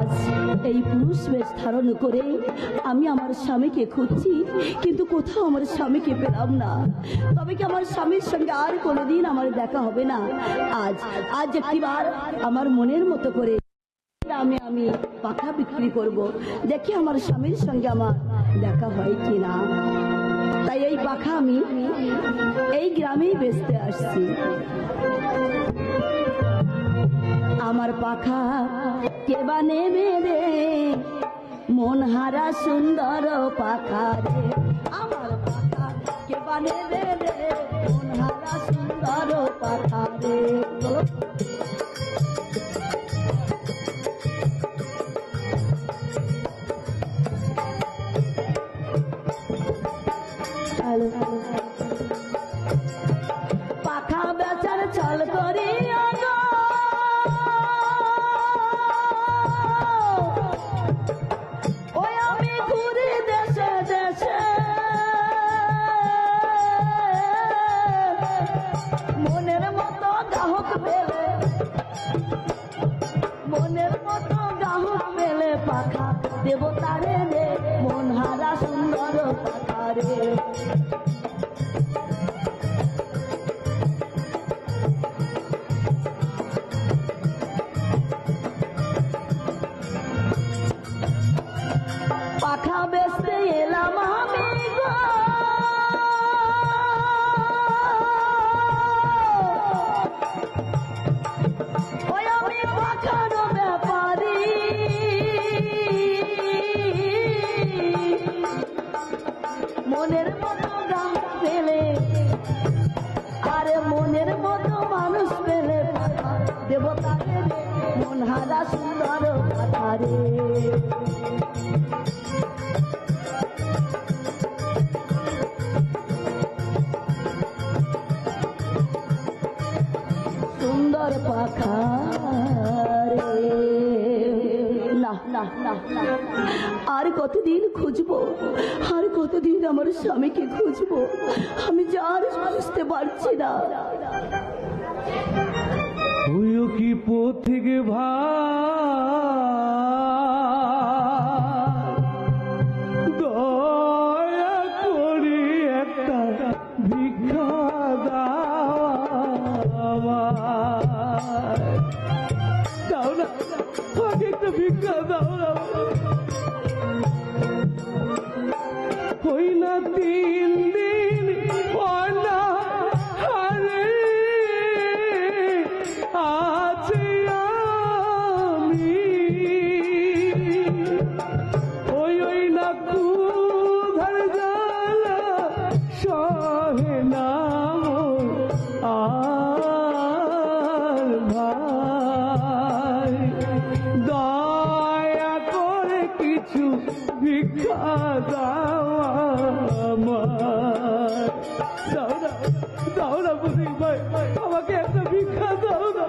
আজ এই পুরুষ বেশ ধারণ করে আমি আমার স্বামীকে খুঁজছি, কিন্তু কোথাও আমার স্বামীকে পেলাম না। তবে কি আমার স্বামীর সঙ্গে আর কোনোদিন আমার দেখা হবে না? আজ আজ একটিবার আমার মনের মতো করে আমি পাখা বিক্রি করব, দেখি আমার স্বামীর সঙ্গে আমার দেখা হয় কিনা। তাই এই পাখা আমি এই গ্রামেই বেচতে আসছি। আমার পাখা কেবা নেবে রে, মন হারা সুন্দর পাখা রে। আমার পাখা কেবা নেবে রে, মন হারা সুন্দর পাখা রে। পাখা বেচার চল করি ওই আমি ঘুরি দেশে দেশে, মনের মতো গ্রাহক পেলে, মনের মতো গ্রাহক পেলে পাখা দেব তারে রে, মন হারা সুন্দর পাখা রে। পাখা বেচতে এলাম আমি গো, ওই আমি পাখার ব্যাপারী, মনের মতো গান পেলে, আরে মনের মতো মানুষ পেলে দেবতাকে মন হারা সুন্দর পাখা রে। সুন্দর পাখা রে। না না না, আর কতদিন খুঁজবো, আর কতদিন আমার স্বামীকে খুঁজবো, আমি যার বুঝতে পারছি না। হইও কি পথিকে দয়া করি একটা ভিক্ষা দাও না, আমাকে একটা ভিক্ষা দাও না। হই না 3 দিন অনা হারে আছি আমি, ওই না কুধার জ্বালা সহে না আর ভাই, দয়া করে কিছু ভিক্ষা দাও আমার। দাও না বুঝি ভাই, আমাকে একটা ভিক্ষা দাও না,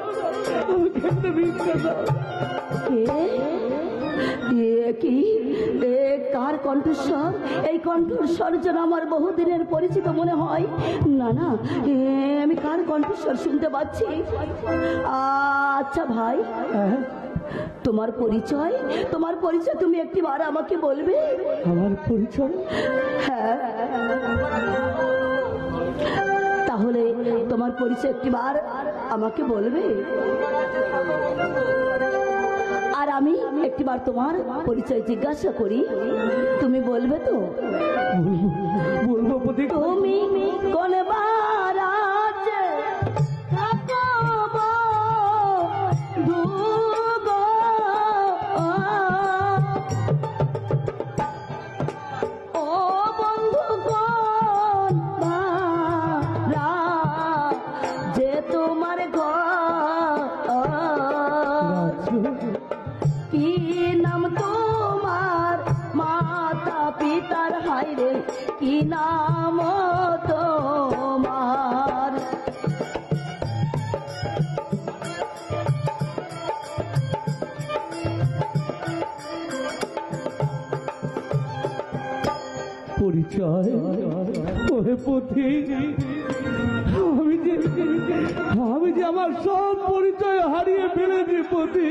আমাকে একটা ভিক্ষা দাও। কি কার কণ্ঠস্বর? এই কণ্ঠস্বর যেন আমার বহুদিনের পরিচিত মনে হয়। না না, আমি কার কণ্ঠস্বর শুনতে পাচ্ছি? আচ্ছা ভাই, তোমার পরিচয়, তোমার পরিচয় তুমি একটিবার আমাকে বলবে? আমার পরিচয়? হ্যাঁ, তাহলে তোমার পরিচয় একটিবার আমাকে বলবে? আর আমি একটিবার তোমার পরিচয় জিজ্ঞাসা করি, তুমি বলবে তো? বলবো। তুমি কোনবার আছে ও বন্ধু কোন যে তোমার কি নাম তোমার মাতা পিতার, হাইরে কি নাম তোমার? পরিচয়? ওরে পথিক, আমি যে আমার সব পরিচয় হারিয়ে ফেলেছি পতি।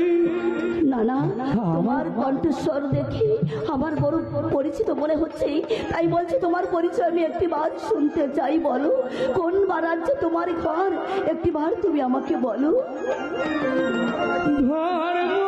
না না, তোমার কণ্ঠস্বর দেখি আমার বড় পরিচিত মনে হচ্ছে, তাই বলছি তোমার পরিচয় আমি একটি বার শুনতে চাই। বলো কোন বারাজ্যে তোমার ঘর, একটি বার তুমি আমাকে বলো। ধর্ম